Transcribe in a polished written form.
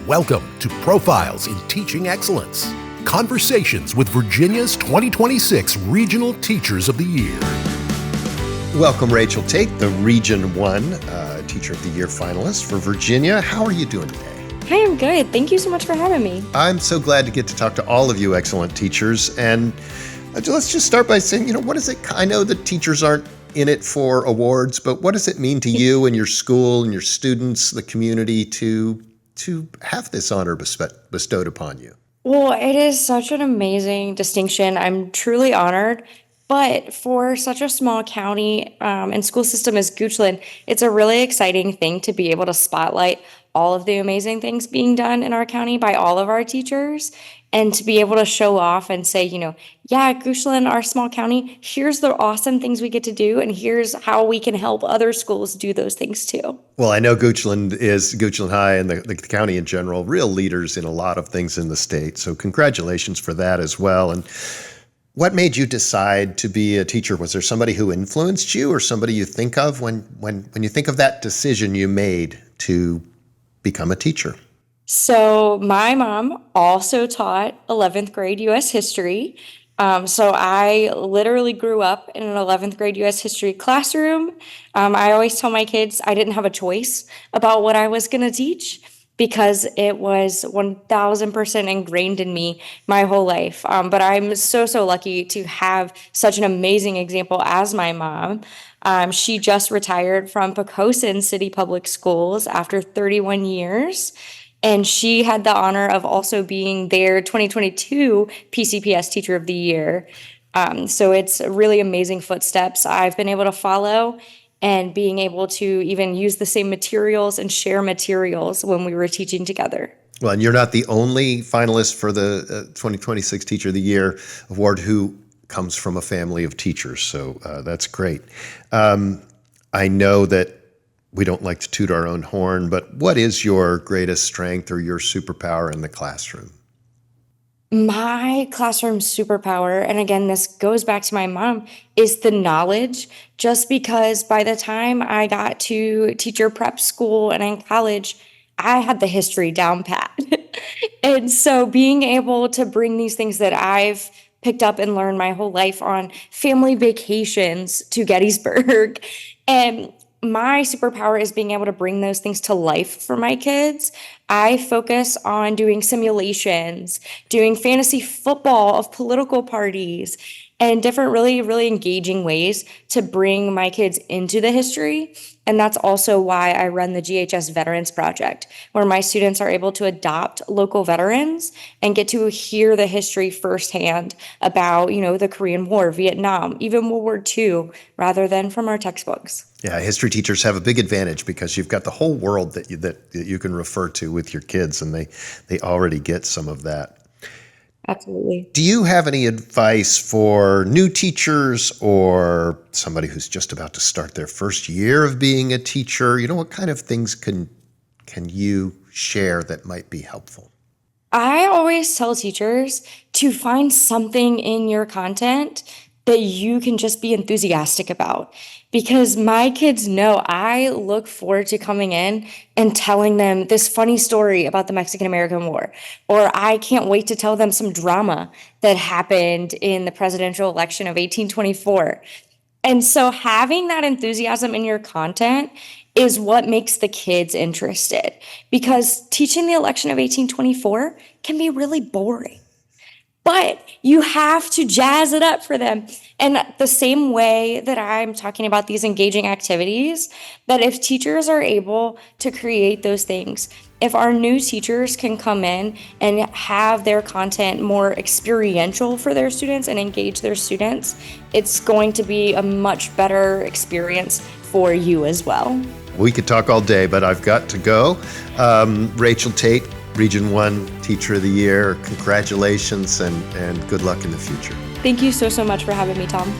Welcome to Profiles in Teaching Excellence. Conversations with Virginia's 2026 Regional Teachers of the Year. Welcome, Rachel Tate, the Region 1 Teacher of the Year finalist for Virginia. How are you doing today? Hi, I'm good. Thank you so much for having me. I'm so glad to get to talk to all of you excellent teachers. And let's just start by saying, what is it? I know that teachers aren't in it for awards, but what does it mean to you and your school and your students, the community, to have this honor bestowed upon you? Well, it is such an amazing distinction. I'm truly honored. But for such a small county and school system as Goochland, it's a really exciting thing to be able to spotlight all of the amazing things being done in our county by all of our teachers, and to be able to show off and say, yeah, Goochland, our small county, here's the awesome things we get to do, and here's how we can help other schools do those things too. Well, I know Goochland High and the county in general, real leaders in a lot of things in the state. So congratulations for that as well. And what made you decide to be a teacher? Was there somebody who influenced you, or somebody you think of when you think of that decision you made to become a teacher? So my mom also taught 11th grade U.S. history. So I literally grew up in an 11th grade U.S. history classroom. I always tell my kids I didn't have a choice about what I was going to teach, because it was 1000% ingrained in me my whole life. But I'm so lucky to have such an amazing example as my mom. She just retired from Poquoson City Public Schools after 31 years. And she had the honor of also being their 2022 PCPS Teacher of the Year. So it's really amazing footsteps I've been able to follow, and being able to even use the same materials and share materials when we were teaching together. Well, and you're not the only finalist for the 2026 Teacher of the Year award who comes from a family of teachers. So that's great. I know that we don't like to toot our own horn, but what is your greatest strength or your superpower in the classroom? My classroom superpower, and again, this goes back to my mom, is the knowledge. Just because by the time I got to teacher prep school and in college, I had the history down pat. And so being able to bring these things that I've picked up and learned my whole life on family vacations to Gettysburg, and my superpower is being able to bring those things to life for my kids. I focus on doing simulations, doing fantasy football of political parties, and different really engaging ways to bring my kids into the history. And that's also why I run the GHS Veterans Project, where my students are able to adopt local veterans and get to hear the history firsthand about, the Korean War, Vietnam, even World War II, rather than from our textbooks. Yeah, history teachers have a big advantage because you've got the whole world that you can refer to with your kids, and they already get some of that. Absolutely. Do you have any advice for new teachers or somebody who's just about to start their first year of being a teacher? What kind of things can you share that might be helpful? I always tell teachers to find something in your content that you can just be enthusiastic about. Because my kids know I look forward to coming in and telling them this funny story about the Mexican-American War, or I can't wait to tell them some drama that happened in the presidential election of 1824. And so having that enthusiasm in your content is what makes the kids interested, because teaching the election of 1824 can be really boring. But you have to jazz it up for them. And the same way that I'm talking about these engaging activities, that if teachers are able to create those things, if our new teachers can come in and have their content more experiential for their students and engage their students, it's going to be a much better experience for you as well. We could talk all day, but I've got to go. Rachel Tate, Region 1 Teacher of the Year, congratulations and good luck in the future. Thank you so much for having me, Tom.